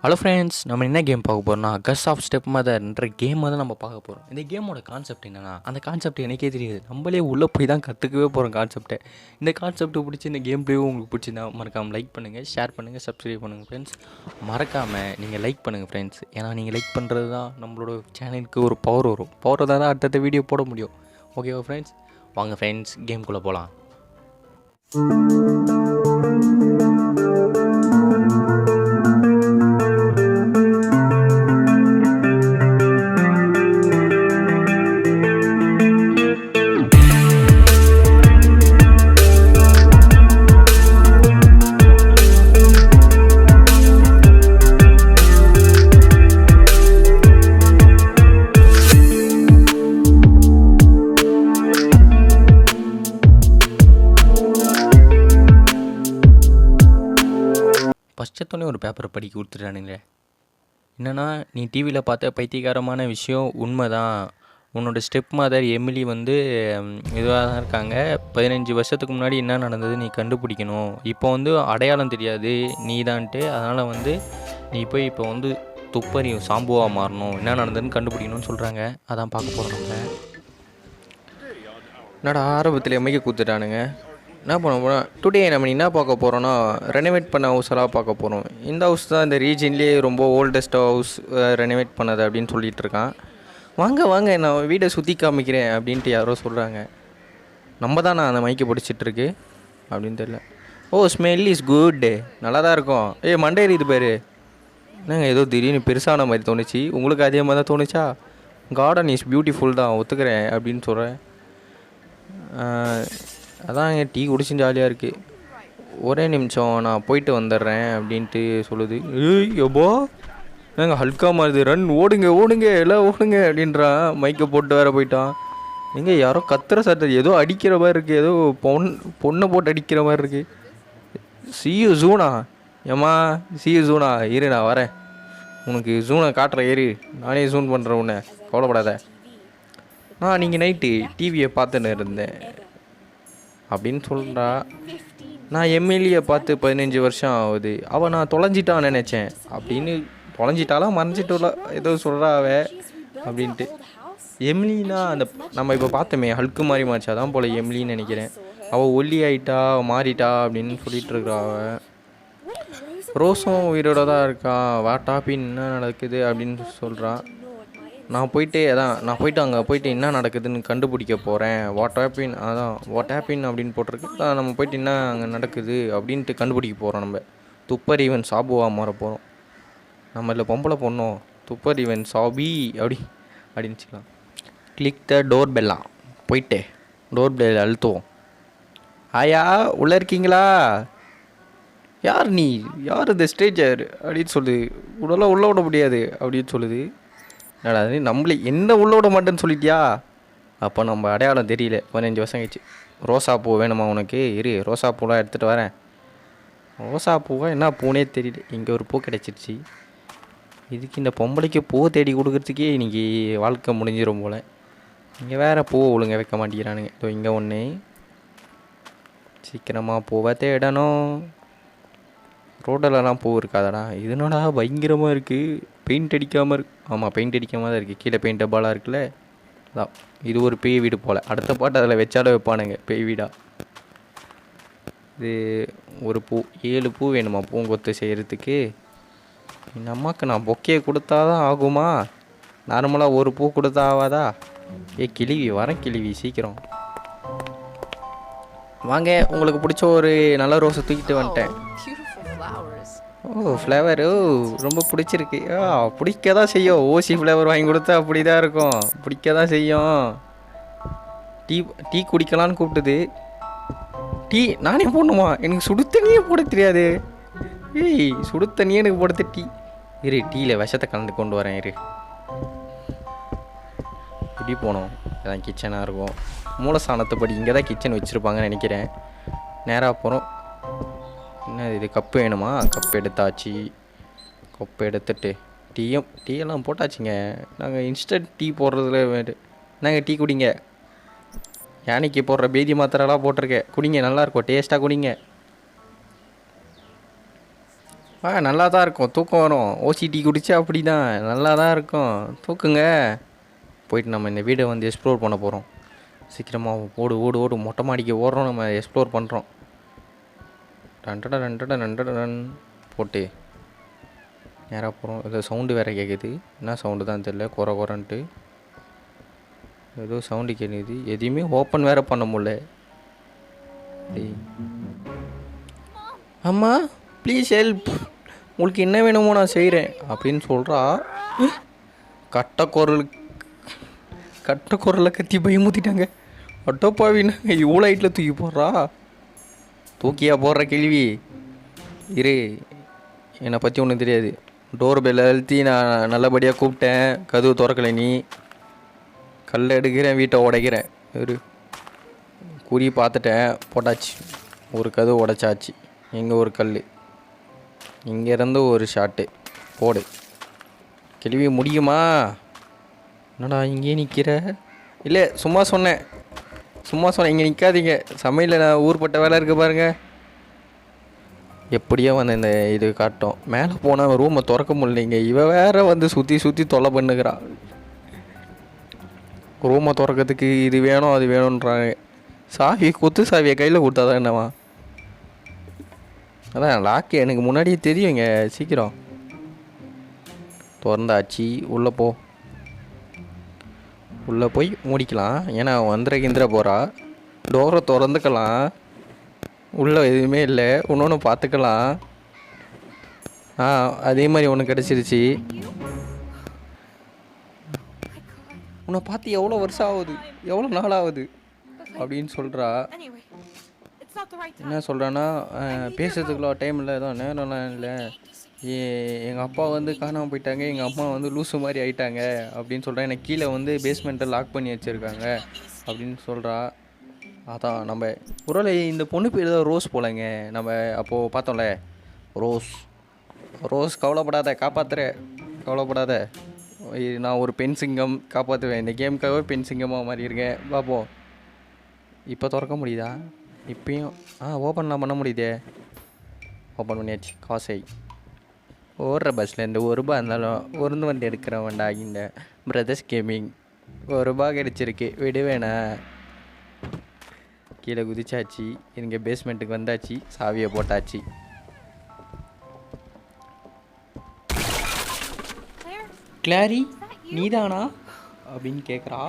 Hello friends, நம்ம என்ன game பார்க்க போகிறோம்னா கஸ் ஆஃப் ஸ்டெப் மதர்ன்ற கேமை தான் நம்ம பார்க்க போகிறோம். இந்த கேமோட கான்செப்ட் என்னென்னா, அந்த கான்செப்ட் எனக்கே தெரியாது. நம்மளே உள்ளே போய் தான் கற்றுக்கவே போகிறோம் கான்செப்டை. இந்த கான்செப்ட்டு பிடிச்சி இந்த கேம் பிளேவும் உங்களுக்கு பிடிச்சிருந்தா மறக்காமல் லைக் பண்ணுங்கள், ஷேர் பண்ணுங்கள், சப்ஸ்கிரைப் பண்ணுங்கள் ஃப்ரெண்ட்ஸ். மறக்காமல் நீங்கள் லைக் பண்ணுங்கள் ஃப்ரெண்ட்ஸ். ஏன்னா நீங்கள் லைக் பண்ணுறது தான் நம்மளோட சேனலுக்கு ஒரு பவர் வரும். பவர் தான் அடுத்தடுத்த வீடியோ போட முடியும். ஓகேவா ஃப்ரெண்ட்ஸ்? வாங்க ஃப்ரெண்ட்ஸ், கேம்குள்ளே போகலாம். ஃபஸ்ட்டத்தோடனே ஒரு பேப்பரை படிக்க கொடுத்துட்டானுங்களே. என்னென்னா, நீ டிவியில் பார்த்த பைத்தியகாரமான விஷயம் உண்மை தான். உன்னோட ஸ்டெப் மதர் எமிலி இதுவாக தான் இருக்காங்க. 15 வருஷத்துக்கு முன்னாடி என்ன நடந்தது நீ கண்டுபிடிக்கணும். இப்போ அடையாளம் தெரியாது நீ தான்ட்டு. அதனால் நீ போய் இப்போ துப்பறியும் சாம்புவாக மாறணும். என்ன நடந்ததுன்னு கண்டுபிடிக்கணும்னு சொல்கிறாங்க. அதான் பார்க்க போகிறோம். நம்ம என்னடா ஆரம்பத்தில் எம்மைக்கு கொடுத்துட்டானுங்க. என்ன பண்ண போகிறோம் டுடே நம்ம என்ன பார்க்க போகிறோன்னா, ரெனோவேட் பண்ண ஹவுஸெல்லாம் பார்க்க போகிறோம். இந்த ஹவுஸ் தான் இந்த ரீஜன்லேயே ரொம்ப ஓல்டஸ்ட் ஹவுஸ் ரெனோவேட் பண்ணது அப்படின்னு சொல்லிகிட்டு இருக்கான். வாங்க நான் வீடை சுற்றி காமிக்கிறேன் அப்படின்ட்டு யாரோ சொல்கிறாங்க. நம்ம தான் அந்த மைக்கை பிடிச்சிட்ருக்கு அப்படின்னு தெரியல. ஓ, ஸ்மெல் இஸ் குட், நல்லா தான் இருக்கும். மண்டே இது பேர் என்னங்க ஏதோ திடீர்னு பெருசான மாதிரி தோணுச்சு. உங்களுக்கு அதே மாதிரி தான் தோணுச்சா? கார்டன் இஸ் பியூட்டிஃபுல் தான், ஒத்துக்கிறேன் அப்படின்னு சொல்கிறேன். அதான் எங்கள் டீ குடிச்சு ஜாலியாக இருக்குது. ஒரே நிமிஷம் நான் போயிட்டு வந்துடுறேன் அப்படின்ட்டு சொல்லுது. எப்போ நாங்கள் ஹல்கா மாறுது. ரன், ஓடுங்க எல்லாம் ஓடுங்க அப்படின்றான். மைக்கை போட்டு வேற போயிட்டான். எங்கே யாரோ கத்துற சத்தம், ஏதோ அடிக்கிற மாதிரி இருக்குது. ஏதோ பொண்ணை போட்டு அடிக்கிற மாதிரி இருக்குது. சியூ ஜூனா, ஏம்மா சியூ ஜூனா, இரு நான் வரேன். உனக்கு ஜூனை காட்டுறேன், ஏறு. நானே ஜூன் பண்ணுறேன், உன்னை கவலைப்படாத. நீங்கள் நைட்டு டிவியை பார்த்துன்னு இருந்தேன் அப்படின்னு சொல்கிறா. நான் எம்எல்ஏ பார்த்து 15 வருஷம் ஆகுது. அவள் நான் தொலைஞ்சிட்டான்னு நினச்சேன் அப்படின்னு. தொலைஞ்சிட்டாலாம் மறைஞ்சிட்டுல ஏதோ சொல்கிறா அவ அப்படின்ட்டு. எம்லினா அந்த நம்ம இப்போ பார்த்தோமே ஹல்க்கு மாதிரி மாறிச்சா தான் போல் எம்லின்னு நினைக்கிறேன். அவள் ஒல்லி ஆகிட்டா, மாறிட்டா அப்படின்னு சொல்லிட்டு இருக்கிறா. அவள் ரோஸும் உயிரோட தான் இருக்கா. வா டாப்பின் என்ன நடக்குது அப்படின்னு சொல்கிறான். நான் போயிட்டு அங்கே போயிட்டு என்ன நடக்குதுன்னு கண்டுபிடிக்க போகிறேன். வாட் ஹேப்பின் அப்படின்னு போட்டிருக்கு. நம்ம போயிட்டு என்ன அங்கே நடக்குது அப்படின்ட்டு கண்டுபிடிக்க போகிறோம். நம்ம துப்பர் ஈவன் சாபுவாக மாற போகிறோம். நம்ம இல்லை பொம்பளை பொண்ணோம். துப்பர் ஈவன் சாபி அப்படின்னு வச்சுக்கலாம். கிளிக் த டோர் பெல்லாம். போயிட்டு டோர் பெல் அழுத்துவோம். ஆயா உள்ளே இருக்கீங்களா? யார் நீ? யார் இந்த ஸ்டேஜர் அப்படின்னு சொல்லுது. உடலாம் உள்ளே விட முடியாது அப்படின்னு சொல்லுது. என்னடா நம்மளே என்ன உள்ள விட மாட்டேன்னு சொல்லிட்டியா? அப்போ நம்ம அடையாளம் தெரியல. 15 வருஷம் ஆயிடுச்சு. ரோசா பூ வேணுமா உனக்கு? இரு, ரோசா பூலாம் எடுத்துகிட்டு வரேன். ரோசா பூவா என்ன பூனே தெரியல. இங்கே ஒரு பூ கிடச்சிருச்சு. இதுக்கு இந்த பொம்பளைக்கு பூ தேடி கொடுக்குறதுக்கே இன்றைக்கி வாழ்க்கை முடிஞ்சிடும் போல். இங்கே வேறு பூவை ஒழுங்க வைக்க மாட்டேங்கிறானுங்க. இதோ இங்கே ஒன்று. சீக்கிரமாக பூவை தேடணும். ரோடெல்லாம் பூ இருக்காதடா. இதுனடா பயங்கரமாக இருக்குது. பெயிண்ட் அடிக்காமல் இருக்கு. ஆமாம், பெயிண்ட் அடிக்காமல் தான் இருக்குது. கீழே பெயிண்ட் டப்பாலாக இருக்குல்ல. அதான் இது ஒரு பேய் வீடு போல். அடுத்த பாட்டு அதில் வச்சாட வைப்பானுங்க பேய் வீடா. இது ஒரு பூ 7 பூ வேணுமா பூங்கொத்து செய்கிறதுக்கு? என் அம்மாவுக்கு நான் பொக்கையை கொடுத்தா தான் ஆகுமா? நார்மலாக ஒரு பூ கொடுத்தா ஆகாதா? கிழிவி வரேன், கிழிவி சீக்கிரம் வாங்க. உங்களுக்கு பிடிச்ச ஒரு நல்ல ரோஸை தூக்கிட்டு வந்துட்டேன். ஓ, ஃப்ளேவர். ஓ, ரொம்ப பிடிச்சிருக்கு. பிடிக்க தான் செய்யும். ஓசி ஃப்ளேவர் வாங்கி கொடுத்தா அப்படி தான் இருக்கும். பிடிக்க தான் செய்யும். டீ குடிக்கலான்னு கூப்பிட்டுது. டீ நானே போடணுமா? எனக்கு சுடு தண்ணியே போட தெரியாது. சுடு தண்ணியே எனக்கு போடுறது. டீ இரு, டீயில் விஷத்தை கலந்து கொண்டு வரேன். இரு, எப்படி போனோம்? இதான் கிச்சனாக இருக்கும். மூலஸ்தானத்தை படி இங்கே தான் கிச்சன் வச்சுருப்பாங்கன்னு நினைக்கிறேன். நேராக போகிறோம். என்ன இது, கப்பு வேணுமா? கப்பு எடுத்தாச்சு. கப்பு எடுத்துட்டு டீயெல்லாம் போட்டாச்சுங்க. நாங்கள் இன்ஸ்டன்ட் டீ போடுறதுல நாங்கள் டீ குடிங்க. யானைக்கு போடுற பேதி மாத்திரைலாம் போட்டிருக்கேன். குடிங்க, நல்லாயிருக்கும், டேஸ்ட்டாக குடிங்க. நல்லா தான் இருக்கும், தூக்கம் வரும். ஓசிடி குடித்தா அப்படி தான், நல்லா தான் இருக்கும். தூக்குங்க. போயிட்டு நம்ம இந்த வீடை வந்து எக்ஸ்ப்ளோர் பண்ண போகிறோம். சீக்கிரமாக ஓடு ஓடு ஓடு, மொட்டை மாடிக்கு ஓடுறோம், நம்ம எக்ஸ்ப்ளோர் பண்ணுறோம். ரன் போட்டு நேராக போகிறோம். ஏதோ சவுண்டு வேறு கேட்குது, என்ன சவுண்டு தான் தெரியல, குறன்ட்டு ஏதோ சவுண்டு கேட்குது. எதையுமே ஓப்பன் வேறு பண்ண முடியல. அம்மா ப்ளீஸ் ஹெல்ப், உங்களுக்கு என்ன வேணுமோ நான் செய்கிறேன் அப்படின்னு சொல்கிறா. கட்ட குரலை கத்தி பயமுத்திட்டாங்க. அட்டோப்பாவின்னு இவ்வளோ ஹைட்டில் தூக்கி போடுறா. தூக்கியா போடுற கேள்வி இரு, என்னை பற்றி ஒன்றும் தெரியாது. டோர் பெல் அழுத்தி நான் நல்லபடியாக கூப்பிட்டேன், கதவு திறக்கலை. நீ கல்லை எடுக்கிறேன், வீட்டை உடைக்கிறேன். ஒரு குறி பார்த்துட்டேன், போட்டாச்சு. ஒரு கதவு உடைச்சாச்சு. இங்கே ஒரு கல், இங்கேருந்து ஒரு ஷாட்டு போடு. கேள்வி முடியுமா? என்னடா இங்கேயே நிற்கிற? இல்லை சும்மா சொன்னேன். இங்கே நிற்காதீங்க, சமையலில் நான் ஊர்பட்ட வேலை இருக்குது பாருங்கள். எப்படியோ வந்து இந்த இது காட்டும். மேலே போனால் ரூமை திறக்க முடியலைங்க. இவன் வேற வந்து சுற்றி தொல்லை பண்ணுகிறான். ரூமை திறக்கிறதுக்கு இது வேணும் அது வேணுன்றாங்க. சாவி கொத்து சாவியை கையில் கொடுத்தாதான் என்னவா? அதான் லாக்கு எனக்கு முன்னாடியே தெரியுங்க. சீக்கிரம் திறந்தாச்சு. உள்ளே போய் மூடிக்கலாம். ஏன்னா வந்துட போகிறா. டோரை திறந்துக்கலாம். உள்ளே எதுவுமே இல்லை, இன்னொன்று பார்த்துக்கலாம். அதே மாதிரி ஒன்று கிடச்சிருச்சு. உன்னை பார்த்து எவ்வளோ வருஷம் ஆகுது, எவ்வளோ நாள் ஆகுது அப்படின்னு சொல்கிறா. என்ன சொல்கிறான்னா, பேசுறதுக்குள்ள டைம் இல்லை, ஏதோ நேரம்லாம் இல்லை. எங்கள் அப்பா வந்து காணாமல் போயிட்டாங்க, எங்கள் அம்மா வந்து லூஸு மாதிரி ஆயிட்டாங்க அப்படின்னு சொல்கிறேன். எனக்கு கீழே வந்து பேஸ்மெண்ட்டை லாக் பண்ணி வச்சுருக்காங்க அப்படின்னு சொல்கிறா. அதான் நம்ம ஒருவேளை இந்த பொண்ணு பேர் தான் ரோஸ் போலங்க. நம்ம அப்போது பார்த்தோம்ல, ரோஸ் கவலைப்படாத, கவலைப்படாத. நான் ஒரு பெண் சிங்கம், காப்பாற்றுவேன். இந்த கேமுக்காகவே பெண் சிங்கமாக மாறி இருக்கேன். பார்ப்போம். இப்போ திறக்க முடியுதா? இப்பயும் ஓப்பன்லாம் பண்ண முடியுதே. ஓப்பன் பண்ணியாச்சு. காசை ஓடுற பஸ்ஸில் இந்த ₹1 இருந்தாலும் ஒருந்து வந்து எடுக்கிறவன்டா இந்த பிரதர்ஸ் கேமிங். ₹1 கிடச்சிருக்கு, விடுவேண்ணா. கீழே குதிச்சாச்சு. இங்கே பேஸ்மெண்ட்டுக்கு வந்தாச்சு. சாவியை போட்டாச்சு. கிளாரி நீதானா அப்படின்னு கேட்குறா.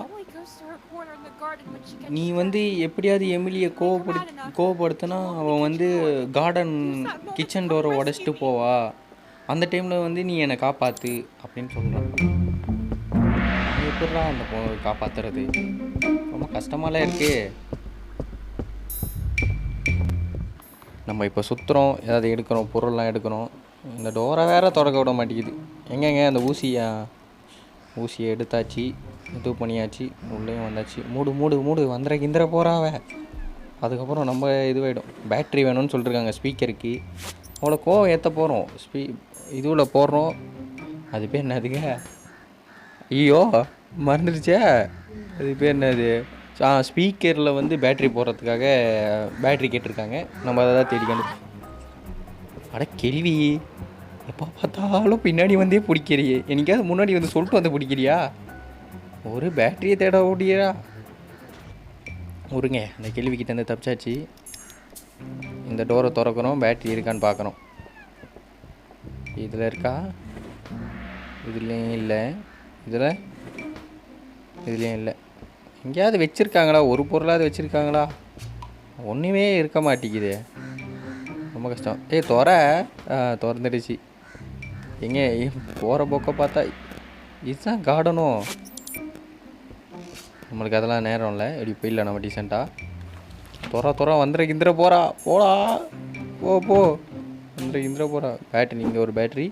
நீ வந்து எப்படியாவது எமிலியை கோவப்படுத்தினா அவன் வந்து கார்டன் கிச்சன் டோரை உடச்சிட்டு போவா. அந்த டைமில் வந்து நீ என்னை காப்பாற்று அப்படின்னு சொல்கிறான். எப்படிடா அந்த காப்பாற்றுறது? ரொம்ப கஷ்டமாலாம் இருக்கு. நம்ம இப்போ சுற்றுறோம், ஏதாவது எடுக்கிறோம், பொருள்லாம் எடுக்கிறோம். இந்த டோரை வேற திறக்க விட மாட்டேங்குது. எங்கெங்க அந்த ஊசியை எடுத்தாச்சு, இது பண்ணியாச்சு, உள்ளேயும் வந்தாச்சு. மூடு வந்துட போகிறாவ. அதுக்கப்புறம் நம்ம இதுவாகிடும். பேட்ரி வேணும்னு சொல்லியிருக்காங்க ஸ்பீக்கருக்கு. அவ்வளோ கோவம் ஏற்ற போகிறோம். இதுவில் போடுறோம். அது பேர் என்னதுங்க? ஐயோ மறந்துடுச்சே. அது பேர் என்னது? ஸ்பீக்கரில் வந்து பேட்ரி போடுறதுக்காக பேட்ரி கேட்டிருக்காங்க. நம்ம அதை தான் தேடிக்கணும். கேள்வி எப்போ பார்த்தாலும் பின்னாடி வந்தே பிடிக்கிறியே. என்னைக்காவது முன்னாடி வந்து சொல்லிட்டு வந்து பிடிக்கிறியா? ஒரு பேட்டரியை தேட ஓடியா? ஒருங்க அந்த கேள்விக்கிட்டேருந்து தப்பிச்சாச்சு. இந்த டோரை திறக்கிறோம், பேட்ரி இருக்கான்னு பார்க்குறோம். இதில் இருக்கா? இதுலேயும் இல்லை. இதுலேயும் இல்லை. எங்கேயாவது வச்சுருக்காங்களா? ஒரு பொருளாவது வச்சுருக்காங்களா? ஒன்றுமே இருக்க மாட்டேங்குது. ரொம்ப கஷ்டம். திறந்துடுச்சு. எங்கே போகிற போக்க பார்த்தா இதுதான் கார்டனும். நம்மளுக்கு அதெல்லாம் நேரம் இல்லை. எப்படி போயிடல நம்ம டீசெண்டாக. வந்துட போகிறா. போ வந்துட போகிறா. பேட்டரி, இங்கே ஒரு பேட்ரி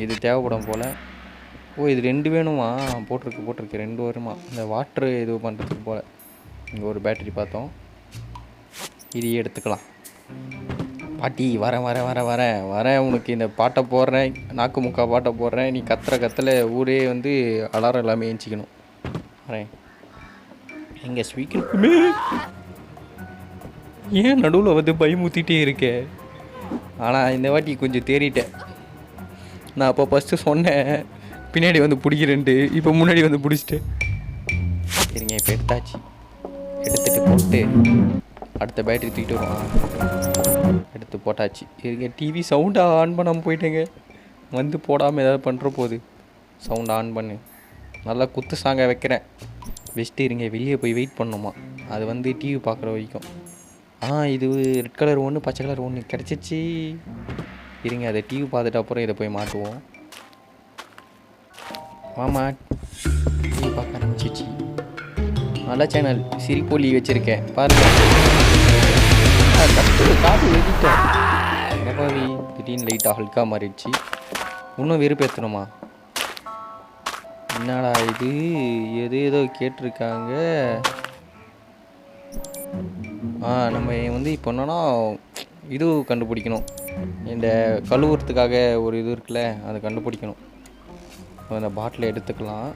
இது தேவைப்படும் போல். இது 2 வேணுமா? போட்டிருக்கு 2 வருமா? இந்த வாட்ரு இது பண்ணுறதுக்கு போல். இங்கே ஒரு பேட்டரி பார்த்தோம், இதையே எடுத்துக்கலாம். பாட்டி வரேன். உனக்கு இந்த பாட்டை போடுறேன், நாக்கு முக்கா பாட்டை போடுறேன். நீ கத்தல ஊரே வந்து அலாரம் எல்லாமே ஏஞ்சிக்கணும். வரேன். எங்கள் ஸ்பீக்கருக்குமே ஏன் நடுவில் வந்து பயமுத்திட்டே இருக்கே? ஆனால் இந்த வாட்டி கொஞ்சம் தேறிட்டேன். நான் அப்போ ஃபஸ்ட்டு சொன்னேன் பின்னாடி வந்து பிடிக்கிறேன்ட்டு, இப்போ முன்னாடி வந்து பிடிச்சிட்டேன். சரிங்க, இப்போ எடுத்தாச்சு. எடுத்துகிட்டு போட்டு அடுத்த பேட்டரி தூக்கிட்டு வருவான். எடுத்து போட்டாச்சு. இருங்க, டிவி சவுண்டாக ஆன் பண்ணாமல் போயிட்டேங்க. வந்து போடாமல் ஏதாவது பண்ணுற போது சவுண்ட் ஆன் பண்ணு. நல்லா குத்து சாங்க வைக்கிறேன். பெஸ்ட்டு. இருங்க, வெளியே போய் வெயிட் பண்ணணுமா, அது வந்து டிவி பார்க்குற வரைக்கும். இது ரெட் கலர் ஒன்று, பச்சை கலர் ஒன்று கிடச்சிச்சு. இருங்க, அதை டிவி பார்த்துட்டு அப்புறம் இதை போய் மாட்டுவோம். ஆமாம், டிவி பார்க்க ஆரம்பிச்சிச்சு. நல்ல சேனல் சிரிப்பொலி வச்சுருக்கேன் பாருங்கள். காசு எழுதிட்டேன். திடீர்னு லைட்டாக ஹல்கா மாறிடுச்சு. இன்னும் வெறுப்பேற்றணுமா? என்னடா இது, ஏதோ கேட்டிருக்காங்க. நம்ம வந்து இப்போ என்னன்னா இது கண்டுபிடிக்கணும். இந்த கழுவுறதுக்காக ஒரு இது இருக்குல்ல, அதை கண்டுபிடிக்கணும். அந்த பாட்டிலை எடுத்துக்கலாம்.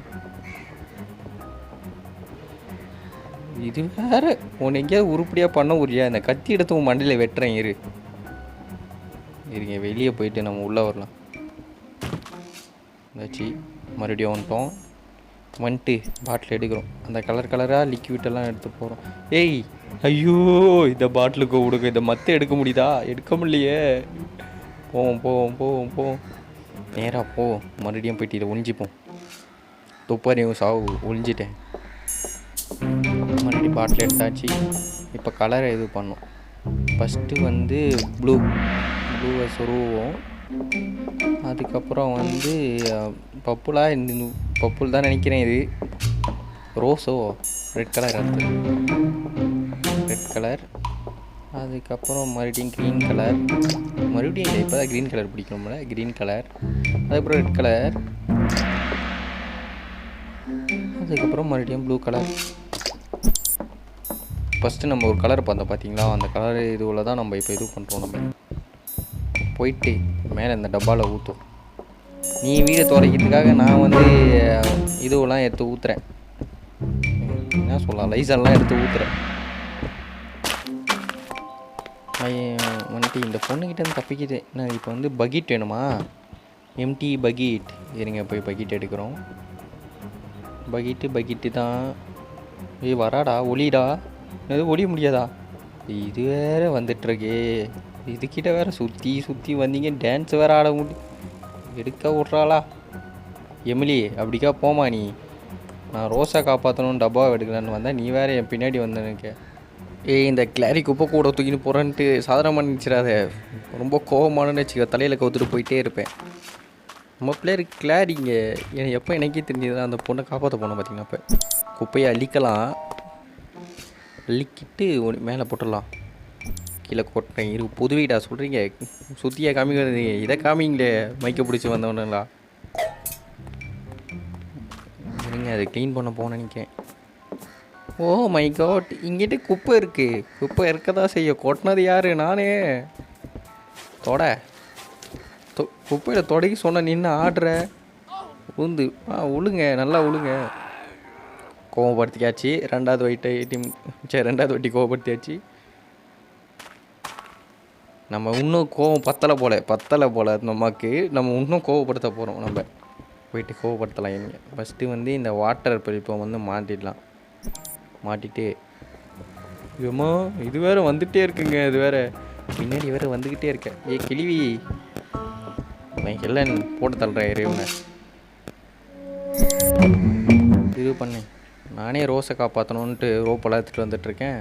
இது வேற உன்னை எங்கேயாவது உருப்படியாக பண்ண உரியா? இந்த கத்தி எடுத்து உன் மண்டையில் வெட்டுறேன். இருங்க, வெளியே போயிட்டு நம்ம உள்ளே வரலாம். வச்சு மறுபடியும் வந்துட்டு பாட்டில் எடுக்கிறோம். அந்த கலராக லிக்விட்டெல்லாம் எடுத்து போகிறோம். ஐயோ, இந்த பாட்டிலுக்கு கொடுக்க, இந்த மற்ற எடுக்க முடியுதா? எடுக்க முடியலையே. போவோம். நேராக போ. மறுபடியும் போயிட்டு இதை ஒழிஞ்சிப்போம். துப்பாரியும் சாவு ஒழிஞ்சிட்டேன். மறுபடியும் பாட்டில் எடுத்தாச்சு. இப்போ கலரை இது பண்ணோம். ஃபஸ்ட்டு வந்து ப்ளூவை சொருவோம். அதுக்கப்புறம் வந்து பப்புள் தான் நினைக்கிறேன். இது ரோஸோ, ரெட் கலர். Red colour. அதுக்கப்புறம் மறுபடியும் க்ரீன் கலர். மறுபடியும் இல்லை, இப்போ தான் க்ரீன் கலர் பிடிக்கணும்ல. Green colour. அதுக்கப்புறம் ரெட் கலர். அதுக்கப்புறம் மறுபடியும் ப்ளூ கலர். ஃபஸ்ட்டு நம்ம ஒரு கலர் பார்த்தோம் பார்த்தீங்களா, அந்த கலர் இதுவில் தான் நம்ம இப்போ இது பண்ணுறோம். நம்ம போயிட்டு மேலே இந்த டப்பாவில் ஊற்றும். நீ வீடை துடைக்கிறதுக்காக நான் வந்து இதுவெல்லாம் எடுத்து ஊற்றுறேன். என்ன சொல்லலாம், லைசர்லாம் எடுத்து ஊற்றுறேன். வந்துட்டு இந்த பொண்ணுக்கிட்டேருந்து தப்பிக்கிது. நான் இப்போ வந்து பக்கெட் வேணுமா? Empty bucket. இருங்க, போய் பக்கெட் எடுக்கிறோம். பக்கெட்டு தான். வராடா, ஒளிடா. எதுவும் ஒளிய முடியாதா? இது வேறு வந்துட்டுருக்கே. இதுக்கிட்ட வேறு சுற்றி வந்தீங்க. டான்ஸ் வேறு ஆட முடியும். எடுக்க விட்றாளா எமிலி? அப்படிக்கா போமா நீ. நான் ரோஸை காப்பாற்றணும்னு டப்பாவை எடுக்கலான்னு வந்தேன். நீ வேறு என் பின்னாடி வந்தேனுக்க. இந்த கிளாரி குப்பை கூட தூக்கின்னு போகிறேன்ட்டு சாதாரண நினச்சிடாத. ரொம்ப கோபமானு வச்சுக்க. தலையில் கவுத்துட்டு போயிட்டே இருப்பேன். நம்ம பிள்ளையர் கிளாரிங்க எப்போ எனக்கே தெரிஞ்சது. அந்த பொண்ணை காப்பாற்ற போனோம் பார்த்தீங்கன்னா, இப்போ குப்பையை அள்ளிக்கிட்டு மேலே போட்டுடலாம். கீழே கொட்டுறேன். புது வீடா சொல்கிறீங்க? சுற்றியாக காமிக்கிறது இதை காமிங்களே. மைக்கை பிடிச்சி வந்தவனுங்களா? சரிங்க, அதை க்ளீன் பண்ண போனேன் நினைக்கிறேன். ஓ மை காட், இங்கிட்ட குப்பை இருக்குது. குப்பை இருக்கதான் செய்ய. கொட்டினது யார்? நானே. குப்பையில் தொடக்கி சொன்ன நின்று ஆடுற உந்து. உழுங்க, நல்லா உழுங்க. கோவப்படுத்தியாச்சு. ரெண்டாவது வாட்டி கோவப்படுத்தியாச்சு. நம்ம இன்னும் கோவம் பத்தலை போல் நமக்கு. நம்ம இன்னும் கோவப்படுத்த போகிறோம். நம்ம போயிட்டு கோவப்படுத்தலாம். எங்க ஃபஸ்ட்டு வந்து இந்த வாட்டர் பைப்பை வந்து மாட்டிட்டு ஏமா இது வேறு வந்துகிட்டே இருக்குங்க. இது வேறு பின்னாடி வேறு வந்துக்கிட்டே இருக்கேன். கிழிவி எல்லாம் போட்டு தள்ளுறேன். இறைவனை இது பண்ணேன். நானே ரோஸை காப்பாற்றணுன்ட்டு ரோப்பெல்லாம் எடுத்துகிட்டு வந்துட்டுருக்கேன்.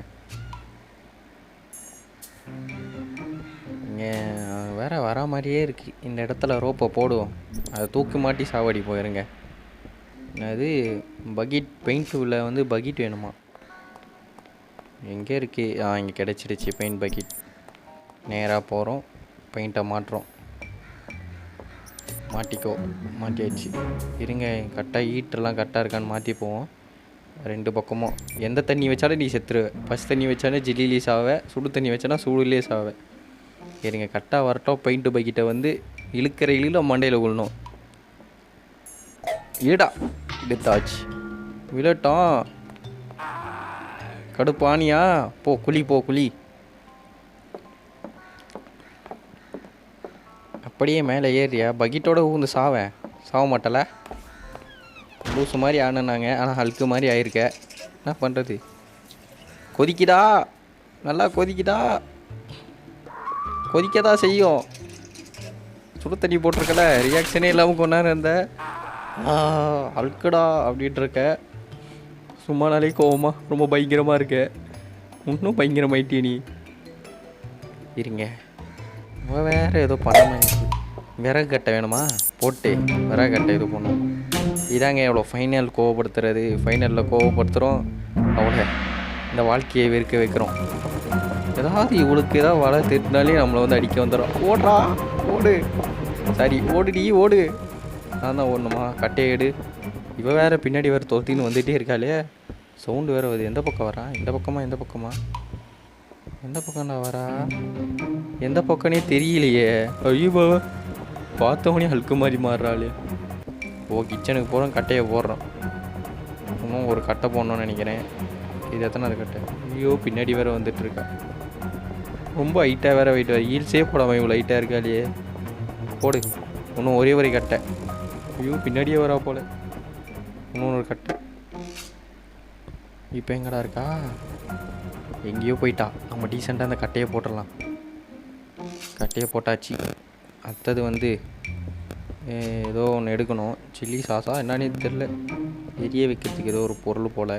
இங்கே வேறு வரா மாதிரியே இருக்குது. இந்த இடத்துல ரோப்பை போடுவோம். அதை தூக்கி மாட்டி சாவடி போயிருங்க. அது பக்கெட் பெயிண்ட்டில் வந்து பக்கெட் வேணுமா? எங்கே இருக்குது? இங்கே கிடச்சிடுச்சு பெயிண்ட் பக்கெட். நேராக போகிறோம், பெயிண்ட்டை மாட்டுறோம். மாட்டியாச்சு. இருங்க, கரெக்டாக ஈட்டெல்லாம் கரெக்டாக இருக்கான்னு மாற்றி போவோம். ரெண்டு பக்கமும் எந்த தண்ணி வச்சாலும் நீ செத்துருவேன். ஃபஸ்ட் தண்ணி வச்சாலும் ஜில்லிலே சாவேன். சுடு தண்ணி வச்சானா சூடுலேயே சாவேன். சரிங்க, கரெக்டாக வரட்டும். பெயிண்ட்டு பக்கெட்டை வந்து இழுக்கிற மண்டையில் விழணும். ஈடா எடுத்தாச்சு. விழட்டும். கடுப்பானியா? போ குழி. அப்படியே மேலே ஏறியா பக்கெட்டோட ஊந்து சாவ மாட்டல லூசு மாதிரி ஆனாங்க. ஆனால் ஹல்க்கு மாதிரி ஆயிருக்க. என்ன பண்ணுறது? கொதிக்குதா, நல்லா கொதிக்குதா, கொதிக்கதான் செய்யும். சுடு தண்ணி போட்டிருக்கல, ரியாக்ஷனே இல்லாமல் கொண்டாரு இருந்த ஹல்குடா அப்படின்ட்டு இருக்க. சும்மா நாளே கோவமா ரொம்ப பயங்கரமாக இருக்க. இன்னும் பயங்கரமாயிட்டே நீ. இருங்க, வேறு ஏதோ பண்ணாமல் விறகு கட்டை வேணுமா? போட்டு விறகு கட்டை இது பண்ணும். இதாங்க எவ்வளோ ஃபைனல் கோவப்படுத்துறது. ஃபைனலில் கோவப்படுத்துகிறோம், அவ்வளோ இந்த வாழ்க்கையை வெறுக்க வைக்கிறோம். ஏதாவது இவளுக்கு ஏதாவது வலை திட்டினாலே நம்மளை வந்து அடிக்க வந்துடும். ஓடுறா, ஓடு, சரி ஓடுடி ஓடு. நான் தான் ஓடணுமா? கட்டையை எடு. இவ வேறு பின்னாடி வேறு தொத்தின்னு வந்துகிட்டே இருக்காளே. சவுண்டு வேறு வருது. எந்த பக்கம் வரா? இந்த பக்கமா எந்த பக்கமா? எந்த பக்கம்டா வரா? எந்த பக்கம்னே தெரியலையே. ஐயோ, பார்த்தவனே ஹல்க்கு மாதிரி மாறுறாளே. ஓ, கிச்சனுக்கு போகிறோம், கட்டையை போடுறோம். இன்னும் ஒரு கட்டை போடணும்னு நினைக்கிறேன். இது எத்தனை கட்டை? ஐயோ, பின்னாடி வேறு வந்துட்டுருக்கா. ரொம்ப ஹைட்டாக வேறு வெயிட் வேறு. ஹீல்ஸே போடாமல் இவ்வளோ ஹைட்டாக இருக்காளியே. போடு, இன்னும் ஒரே ஒரு கட்டை. ஐயோ, பின்னாடியே வரா போல். இன்னொரு கட்டை. இப்போ எங்கடா இருக்கா? எங்கேயோ போயிட்டா. நம்ம டீசெண்டாக அந்த கட்டையை போட்டுடலாம். கட்டையை போட்டாச்சு. அடுத்தது வந்து ஏதோ ஒன்று எடுக்கணும். சில்லி சாஸா என்னன்னு தெரில. எரிய வைக்கிறதுக்கு ஏதோ ஒரு பொருள் போல்.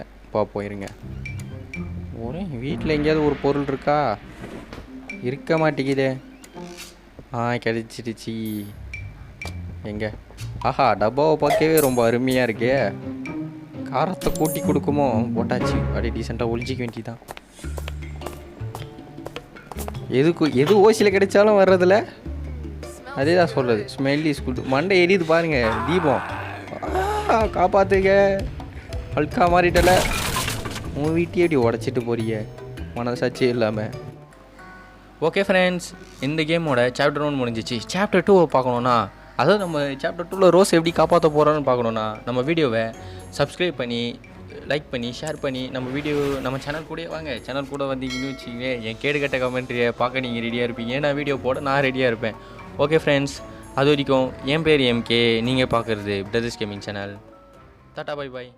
போயிருங்க. ஒரே வீட்டில் எங்கேயாவது ஒரு பொருள் இருக்கா? இருக்க மாட்டேங்குதே. கிடைச்சிடுச்சு. எங்கே? ஆஹா, டப்பாவை பார்க்கவே ரொம்ப அருமையாக இருக்கே. காரத்தை கூட்டி கொடுக்குமோ? போட்டாச்சு. அப்படியே டீசெண்டாக ஒழிச்சிக்க வேண்டியதான். எது ஓசியில் கிடைச்சாலும் வர்றதில்ல. அதே தான் சொல்கிறது. ஸ்மெல்லி ஸ்கூல் மண்டை எரியுது பாருங்க. தீபம் காப்பாற்றுங்க. ஹல்கா மாறிட்டல. உங்கள் வீட்டையே அப்படி உடச்சிட்டு போறிய மனசாட்சியே இல்லாமல். ஓகே ஃப்ரெண்ட்ஸ், இந்த கேமோட சாப்டர் 1 முடிஞ்சிச்சு. சாப்டர் 2 பார்க்கணுன்னா, அதாவது நம்ம சாப்டர் 2ல் ரோஸ் எப்படி காப்பாற்ற போகிறோன்னு பார்க்கணுன்னா, நம்ம வீடியோவை சப்ஸ்கிரைப் பண்ணி லைக் பண்ணி ஷேர் பண்ணி நம்ம சேனல் கூட வாங்க. சேனல் கூட வந்தீங்கன்னு வச்சிங்க, என் கேடுகட்ட கமெண்ட்ரியை பார்க்க நீங்கள் ரெடியாக இருப்பீங்க. நான் வீடியோ போட நான் ரெடியாக இருப்பேன். ஓகே ஃப்ரெண்ட்ஸ், அது வரைக்கும் என் பேர் MK. நீங்கள் பார்க்குறது brothers gaming channel. Tata, bye bye.